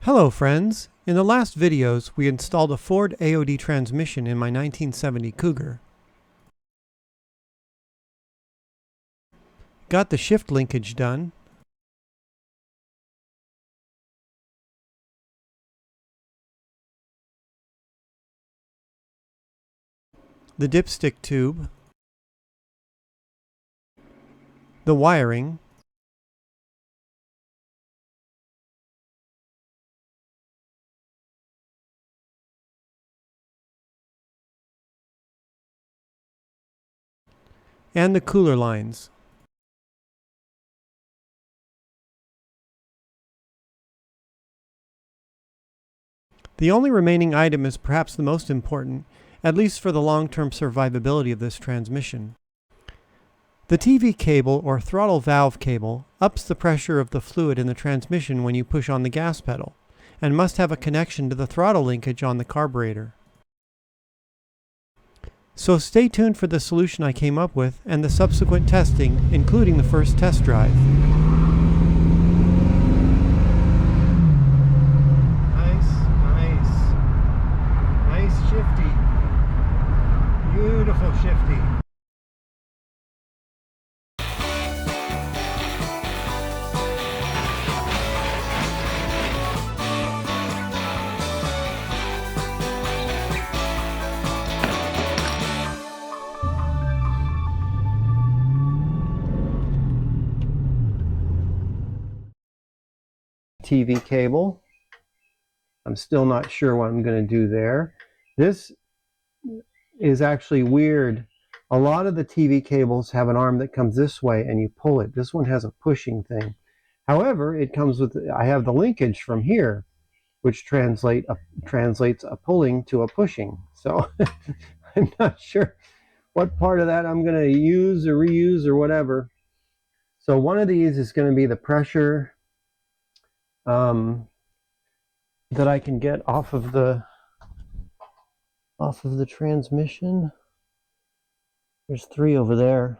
Hello friends! In the last videos we installed a Ford AOD transmission in my 1970 Cougar. Got the shift linkage done. The dipstick tube. The wiring. And the cooler lines. The only remaining item is perhaps the most important, at least for the long-term survivability of this transmission. The TV cable or throttle valve cable ups the pressure of the fluid in the transmission when you push on the gas pedal, and must have a connection to the throttle linkage on the carburetor. So stay tuned for the solution I came up with and the subsequent testing, including the first test drive. Nice shifty. Beautiful shifty. TV cable. I'm still not sure what I'm going to do there. This is actually weird. A lot of the TV cables have an arm that comes this way and you pull it. This one has a pushing thing. However, it comes with, I have the linkage from here, which translates a pulling to a pushing. So I'm not sure what part of that I'm going to use or reuse or whatever. So one of these is going to be the pressure that I can get off of the transmission. There's three over there.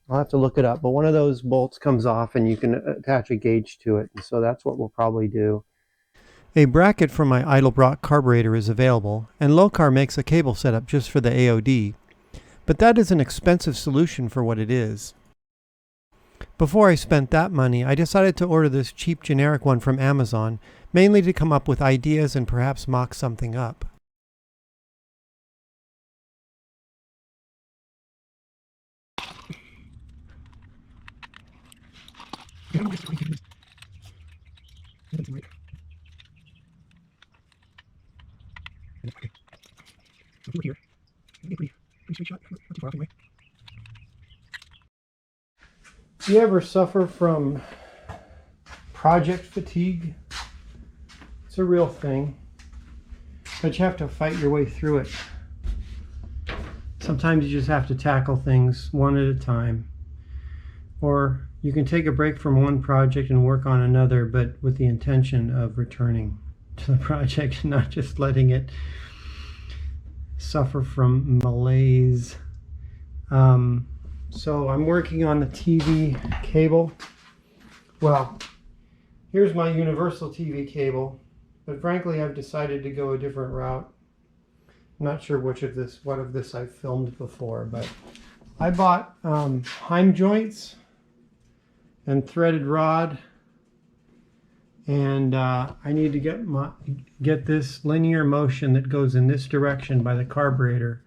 I'll have to look it up, but one of those bolts comes off and you can attach a gauge to it, and so that's what we'll probably do. A bracket for my Edelbrock carburetor is available, and Locar makes a cable setup just for the AOD, but that is an expensive solution for what it is. Before I spent that money, I decided to order this cheap generic one from Amazon, mainly to come up with ideas and perhaps mock something up. Do you ever suffer from project fatigue? It's a real thing, but you have to fight your way through it. Sometimes you just have to tackle things one at a time. Or you can take a break from one project and work on another, but with the intention of returning to the project, not just letting it suffer from malaise. So I'm working on the TV cable. Well, here's my universal TV cable, but frankly I've decided to go a different route. I'm not sure what of this I've filmed before, but I bought heim joints and threaded rod, and I need to get this linear motion that goes in this direction by the carburetor.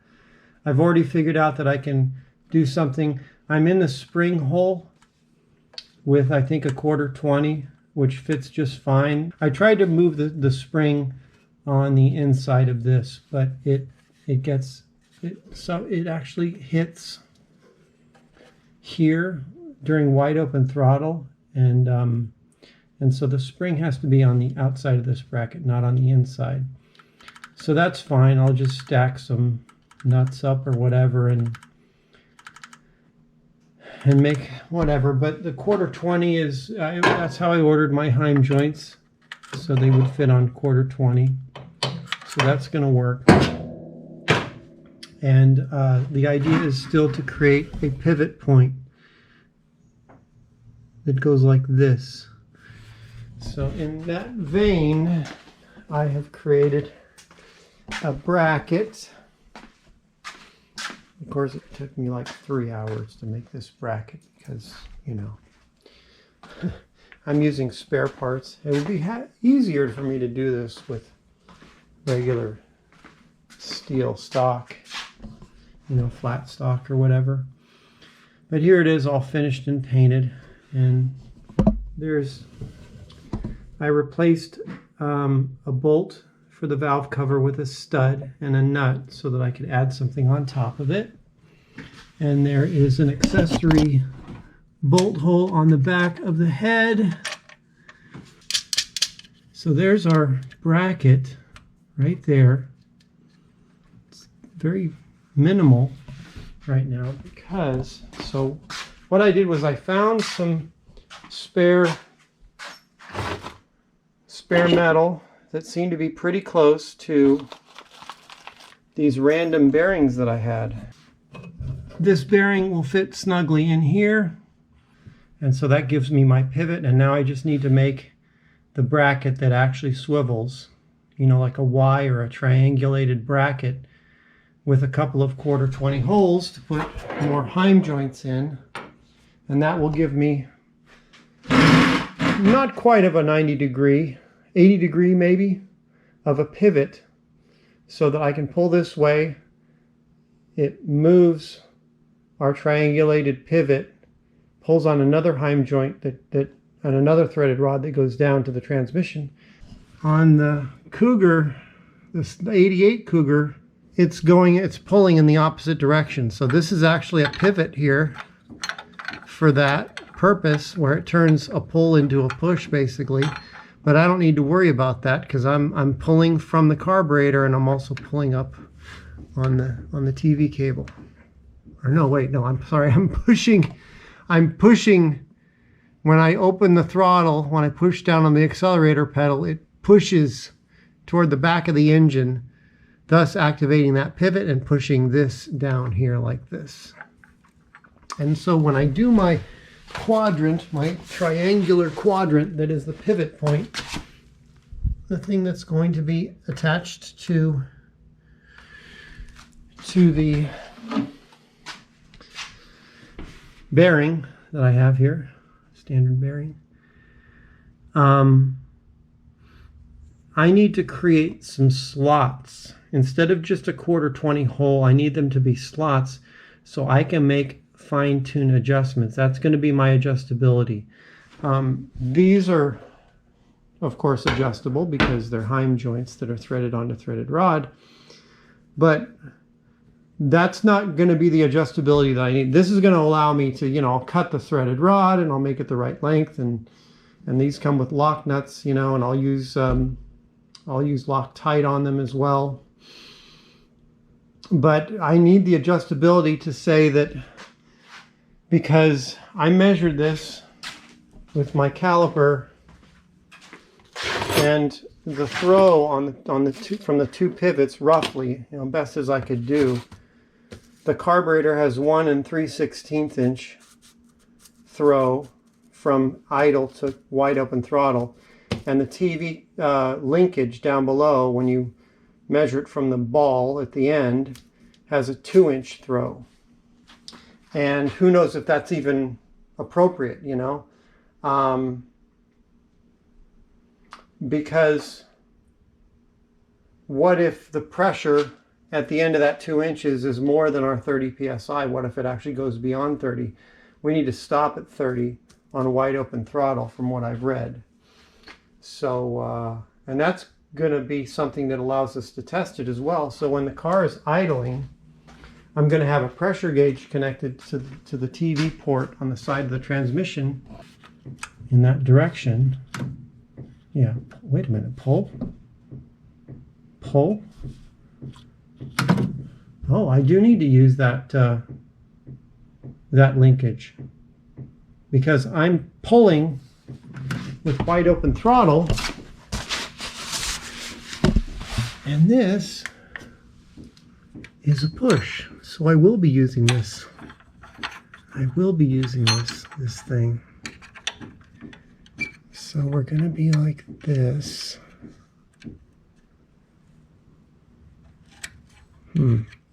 I've already figured out that I can do something. I'm in the spring hole with, I think, a 1/4-20, which fits just fine. I tried to move the spring on the inside of this, but it actually hits here during wide open throttle, and so the spring has to be on the outside of this bracket, not on the inside. So that's fine. I'll just stack some nuts up or whatever and make whatever. But the 1/4-20 is that's how I ordered my heim joints, so they would fit on 1/4-20. So that's going to work. And the idea is still to create a pivot point that goes like this. So in that vein, I have created a bracket. Of course, it took me like 3 hours to make this bracket because, you know, I'm using spare parts. It would be easier for me to do this with regular steel stock, you know, flat stock or whatever. But here it is, all finished and painted. And I replaced a bolt for the valve cover with a stud and a nut so that I could add something on top of it. And there is an accessory bolt hole on the back of the head. So there's our bracket right there. It's very minimal right now because, so what I did was I found some spare metal that seemed to be pretty close to these random bearings that I had. This bearing will fit snugly in here, and so that gives me my pivot, and now I just need to make the bracket that actually swivels, you know, like a Y or a triangulated bracket with a couple of 1/4-20 holes to put more heim joints in, and that will give me not quite of a 90 degree, 80 degree maybe, of a pivot so that I can pull this way. It moves our triangulated pivot, pulls on another heim joint and another threaded rod that goes down to the transmission. On the Cougar, the 88 Cougar, it's pulling in the opposite direction. So this is actually a pivot here for that purpose, where it turns a pull into a push basically. But I don't need to worry about that because I'm pulling from the carburetor, and I'm also pulling up on the TV cable. Or no, wait, no, I'm sorry, I'm pushing when I open the throttle. When I push down on the accelerator pedal, it pushes toward the back of the engine, thus activating that pivot and pushing this down here like this. And so when I do my quadrant, my triangular quadrant that is the pivot point, the thing that's going to be attached to the bearing that I have here, standard bearing, I need to create some slots. Instead of just a 1/4-20 hole, I need them to be slots so I can make fine-tune adjustments. That's going to be my adjustability. These are, of course, adjustable because they're heim joints that are threaded onto threaded rod, but that's not going to be the adjustability that I need. This is going to allow me to, you know, I'll cut the threaded rod and I'll make it the right length, and these come with lock nuts, you know, and I'll use Loctite on them as well. But I need the adjustability to say that, because I measured this with my caliper, and the throw from the two pivots, roughly, you know, best as I could do, the carburetor has 1 3/16 inch throw from idle to wide open throttle, and the TV linkage down below, when you measure it from the ball at the end, has a 2-inch throw. And who knows if that's even appropriate, you know, because what if the pressure at the end of that 2 inches is more than our 30 psi? What if it actually goes beyond 30? We need to stop at 30 on wide open throttle from what I've read. So, and that's going to be something that allows us to test it as well. So when the car is idling, I'm going to have a pressure gauge connected to the TV port on the side of the transmission in that direction. Yeah, wait a minute, pull. Oh, I do need to use that linkage, because I'm pulling with wide open throttle, and this is a push. So I will be using this. I will be using this thing. So So we're going to be like this.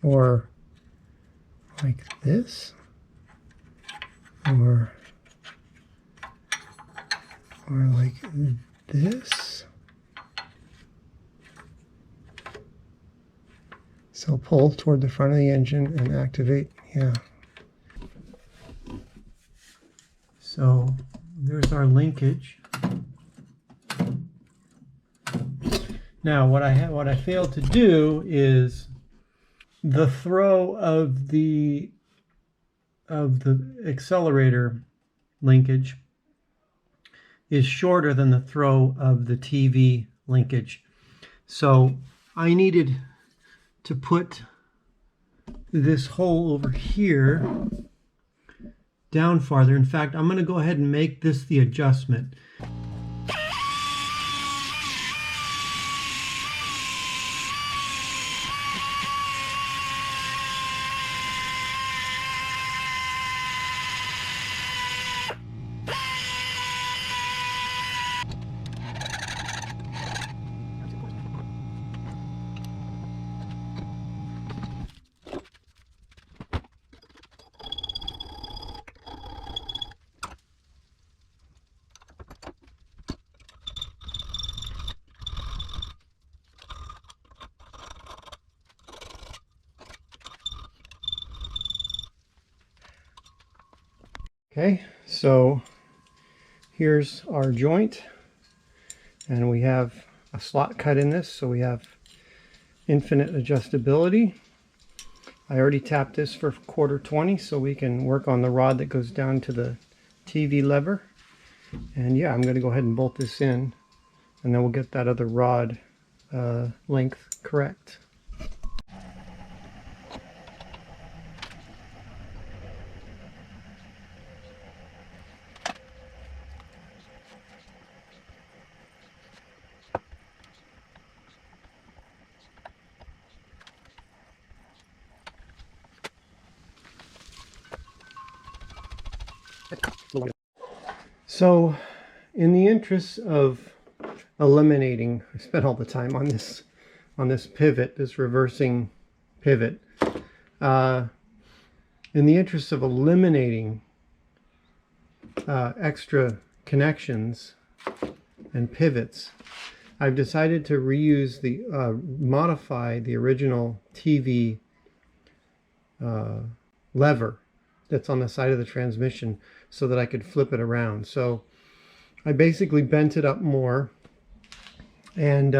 Or like this. Or like this. So pull toward the front of the engine and activate. Yeah. So there's our linkage. Now what I failed to do is the throw of the accelerator linkage is shorter than the throw of the TV linkage. So I needed to put this hole over here down farther. In fact, I'm going to go ahead and make this the adjustment. Okay, so here's our joint, and we have a slot cut in this, so we have infinite adjustability. I already tapped this for 1/4 so we can work on the rod that goes down to the TV lever. And yeah, I'm going to go ahead and bolt this in, and then we'll get that other rod length correct. So in the interest of eliminating, I spent all the time on this pivot, this reversing pivot. In the interest of eliminating extra connections and pivots, I've decided to reuse modify the original TV lever that's on the side of the transmission so that I could flip it around. So I basically bent it up more, and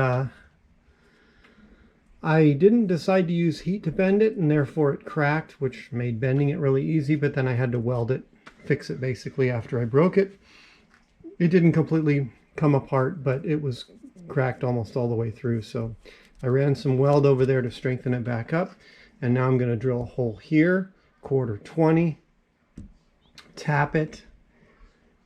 I didn't decide to use heat to bend it, and therefore it cracked, which made bending it really easy, but then I had to weld it, fix it basically after I broke it. It didn't completely come apart, but it was cracked almost all the way through. So I ran some weld over there to strengthen it back up, and now I'm going to drill a hole here, 1/4, tap it,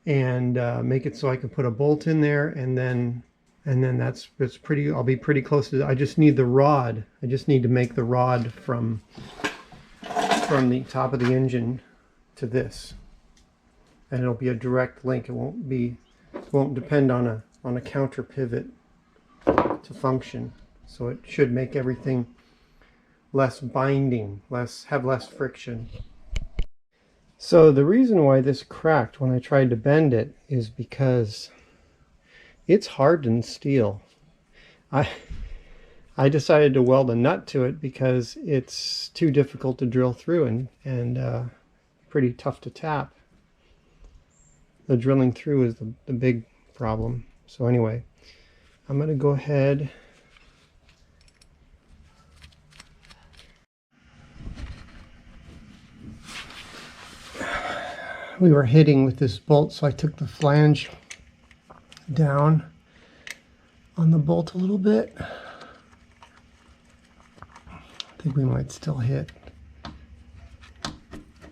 and make it so I can put a bolt in there, and then it's pretty. I'll be pretty close to. I just need the rod. I just need to make the rod from the top of the engine to this, and it'll be a direct link. It won't depend on a counter pivot to function. So it should make everything less binding, have less friction. So the reason why this cracked when I tried to bend it is because it's hardened steel. I decided to weld a nut to it because it's too difficult to drill through and pretty tough to tap. The drilling through is the big problem. So anyway, I'm going to go ahead . We were hitting with this bolt, so I took the flange down on the bolt a little bit. I think we might still hit.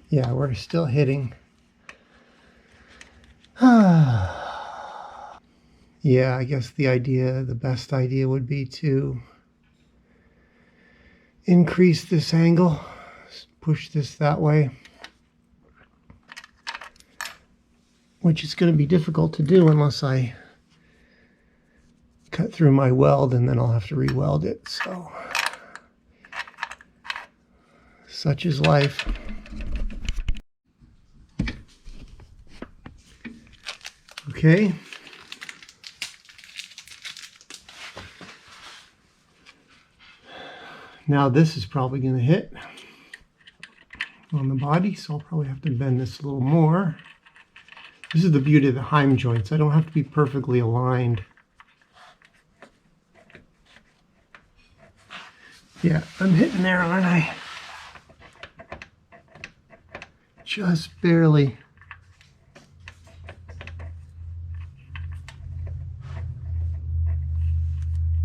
Yeah, we're still hitting. Yeah, I guess the best idea would be to increase this angle, push this that way, which is going to be difficult to do unless I cut through my weld and then I'll have to re-weld it. So such is life. Okay. Now this is probably going to hit on the body, so I'll probably have to bend this a little more. This is the beauty of the heim joints. I don't have to be perfectly aligned. Yeah, I'm hitting there, aren't I? Just barely.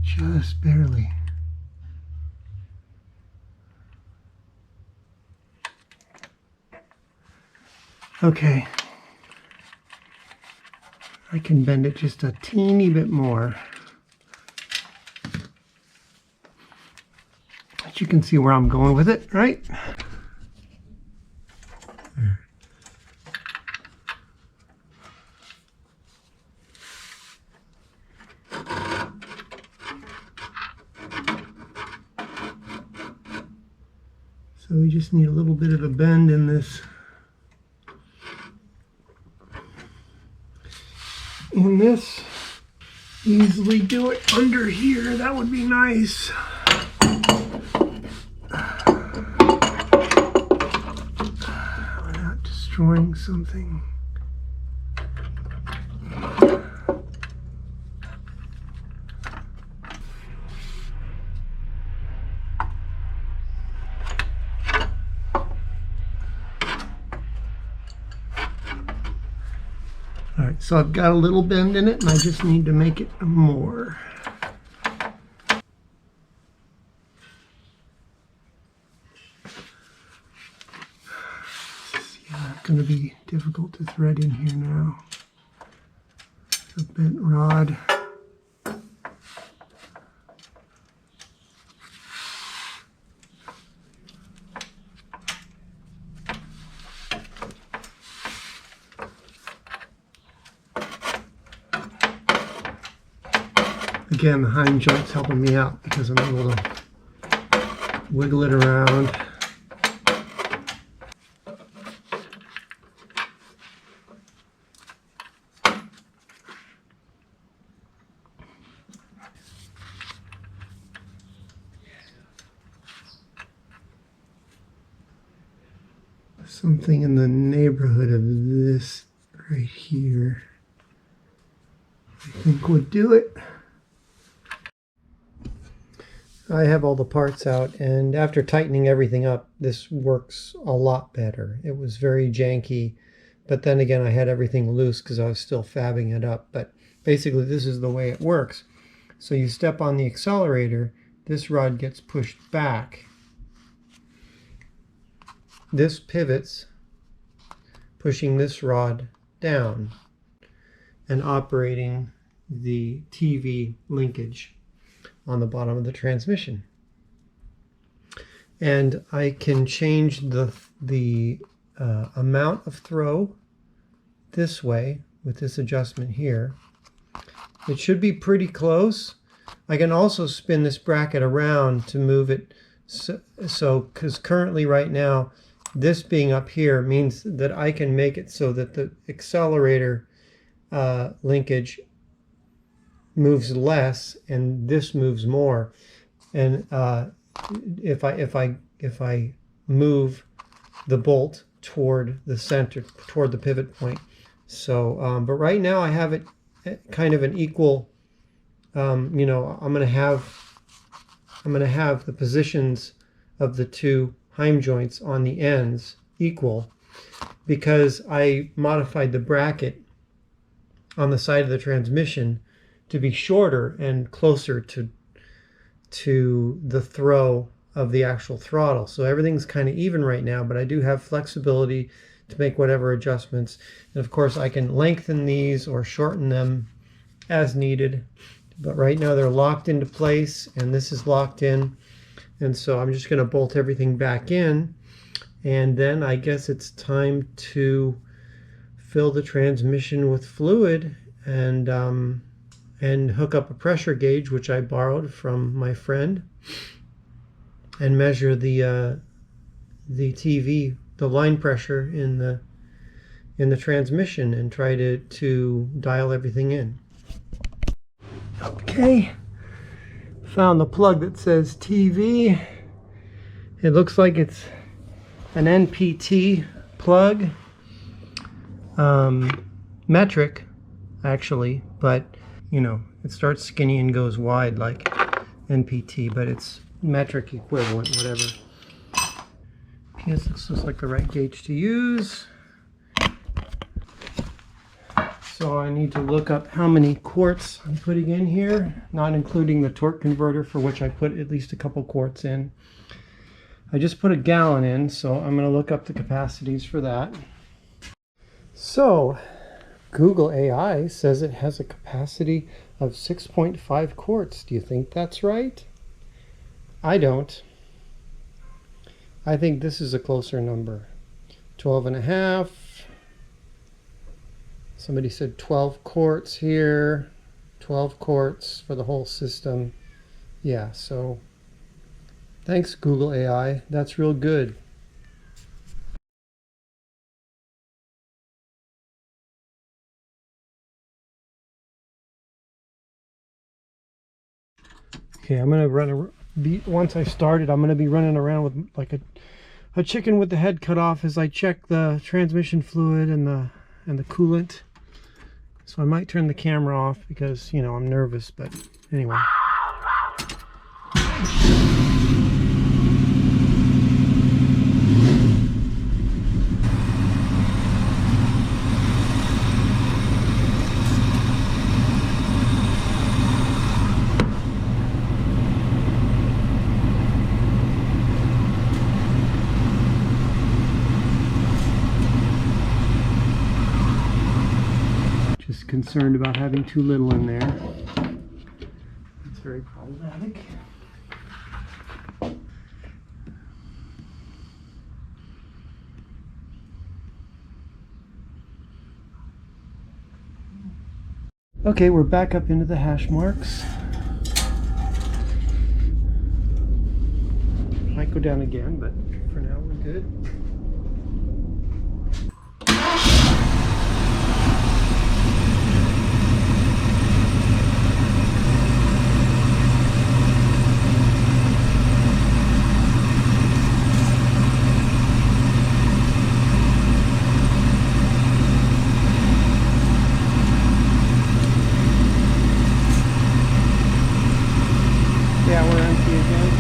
Just barely. Okay. I can bend it just a teeny bit more. But you can see where I'm going with it, right? So we just need a little bit of a bend in this. In this, easily do it under here. That would be nice. Without destroying something. All right, so I've got a little bend in it and I just need to make it more. Yeah, it's going to be difficult to thread in here now. A bent rod. Again, the heim joint's helping me out because I'm able to wiggle it around. Something in the neighborhood of this right here, I think would do it. I have all the parts out, and after tightening everything up, this works a lot better. It was very janky, but then again I had everything loose because I was still fabbing it up. But basically this is the way it works. So you step on the accelerator, this rod gets pushed back. This pivots, pushing this rod down and operating the TV linkage on the bottom of the transmission. And I can change the amount of throw this way with this adjustment here. It should be pretty close. I can also spin this bracket around to move it so because currently right now this being up here means that I can make it so that the accelerator linkage moves less and this moves more. And if I move the bolt toward the center, toward the pivot point. So but right now I have it kind of an equal, you know, I'm gonna have the positions of the two heim joints on the ends equal because I modified the bracket on the side of the transmission to be shorter and closer to the throw of the actual throttle. So everything's kind of even right now, but I do have flexibility to make whatever adjustments. And of course I can lengthen these or shorten them as needed. But right now they're locked into place and this is locked in. And so I'm just going to bolt everything back in. And then I guess it's time to fill the transmission with fluid and and hook up a pressure gauge, which I borrowed from my friend, and measure the TV, the line pressure in the transmission, and try to dial everything in. Okay, found the plug that says TV. It looks like it's an NPT plug, metric actually, but you know, it starts skinny and goes wide like NPT, but it's metric equivalent, whatever. PS looks like the right gauge to use. So I need to look up how many quarts I'm putting in here, not including the torque converter, for which I put at least a couple quarts in. I just put a gallon in, so I'm going to look up the capacities for that. So Google AI says it has a capacity of 6.5 quarts. Do you think that's right? I don't. I think this is a closer number. 12.5. Somebody said 12 quarts here. 12 quarts for the whole system. Yeah, so thanks Google AI. That's real good. Okay, I'm gonna once I started, I'm gonna be running around with like a chicken with the head cut off as I check the transmission fluid and the coolant. So I might turn the camera off because, you know, I'm nervous, but anyway. Concerned about having too little in there. That's very problematic. Okay, we're back up into the hash marks. Might go down again, but for now we're good. Yeah, we're empty again.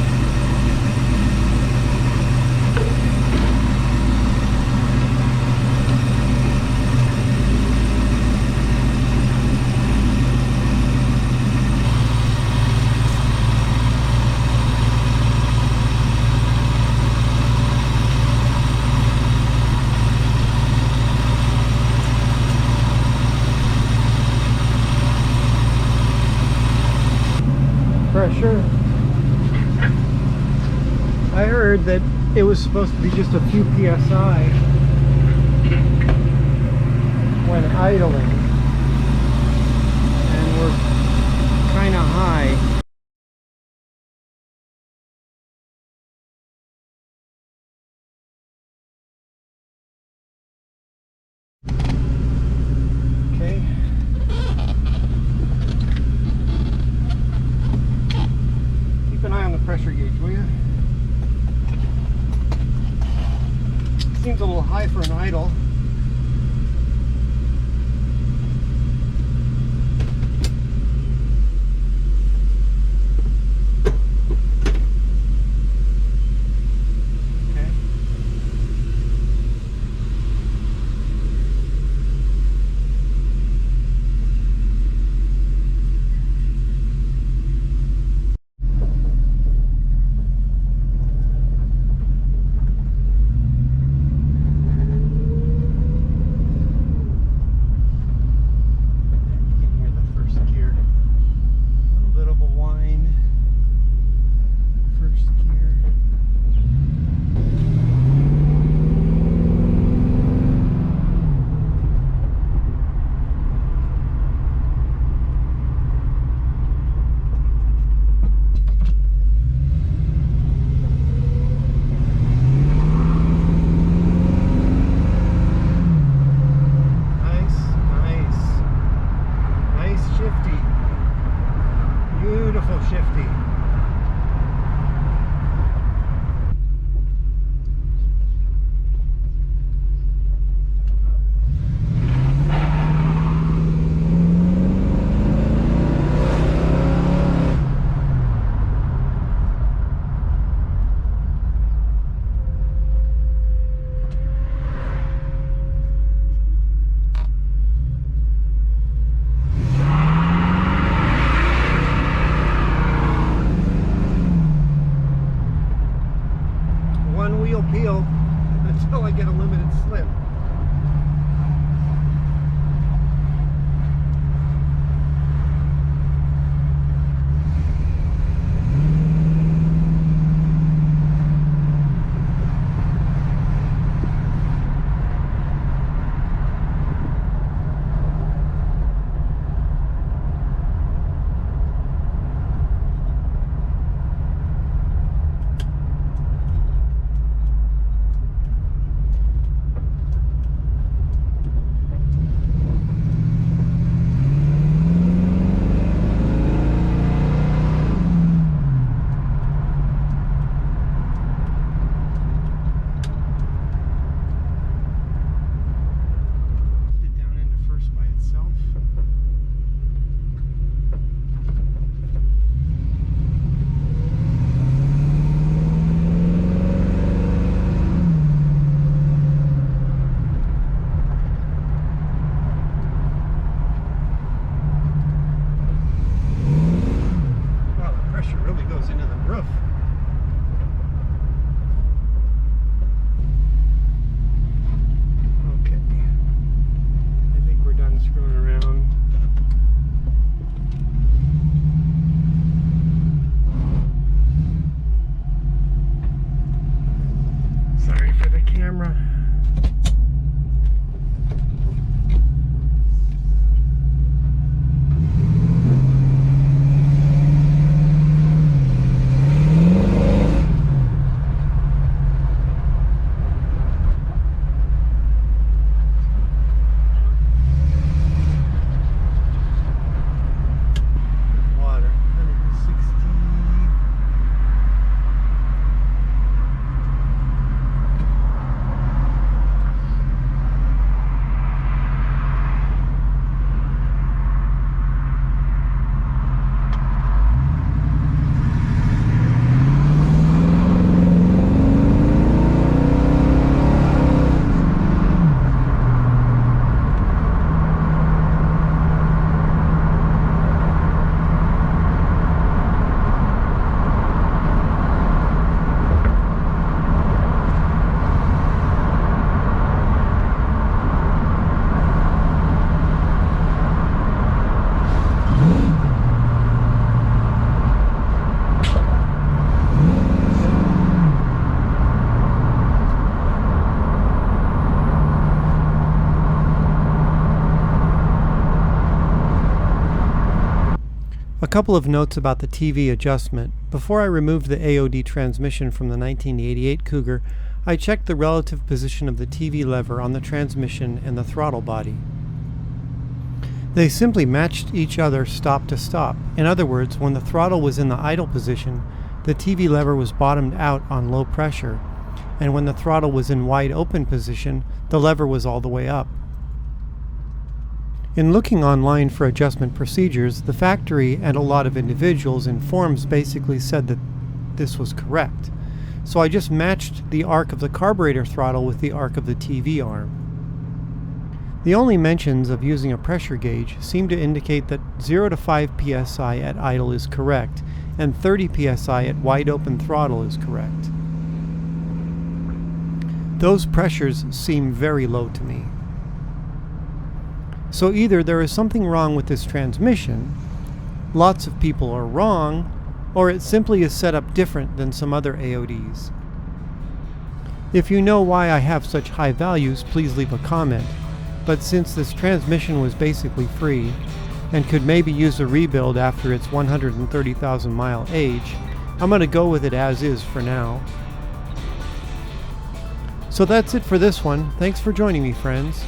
Pressure. I heard that it was supposed to be just a few psi when idling, and we're kind of high. Okay. Keep an eye on the pressure gauge, will you? Seems a little high for an idle. Okay. beautiful shifty. Peel until I get a limited slip. A couple of notes about the TV adjustment. Before I removed the AOD transmission from the 1988 Cougar, I checked the relative position of the TV lever on the transmission and the throttle body. They simply matched each other stop to stop. In other words, when the throttle was in the idle position, the TV lever was bottomed out on low pressure, and when the throttle was in wide open position, the lever was all the way up. In looking online for adjustment procedures, the factory and a lot of individuals in forums basically said that this was correct. So I just matched the arc of the carburetor throttle with the arc of the TV arm. The only mentions of using a pressure gauge seem to indicate that 0 to 5 psi at idle is correct, and 30 psi at wide open throttle is correct. Those pressures seem very low to me. So either there is something wrong with this transmission, lots of people are wrong, or it simply is set up different than some other AODs. If you know why I have such high values, please leave a comment. But since this transmission was basically free, and could maybe use a rebuild after its 130,000 mile age, I'm going to go with it as is for now. So that's it for this one. Thanks for joining me, friends.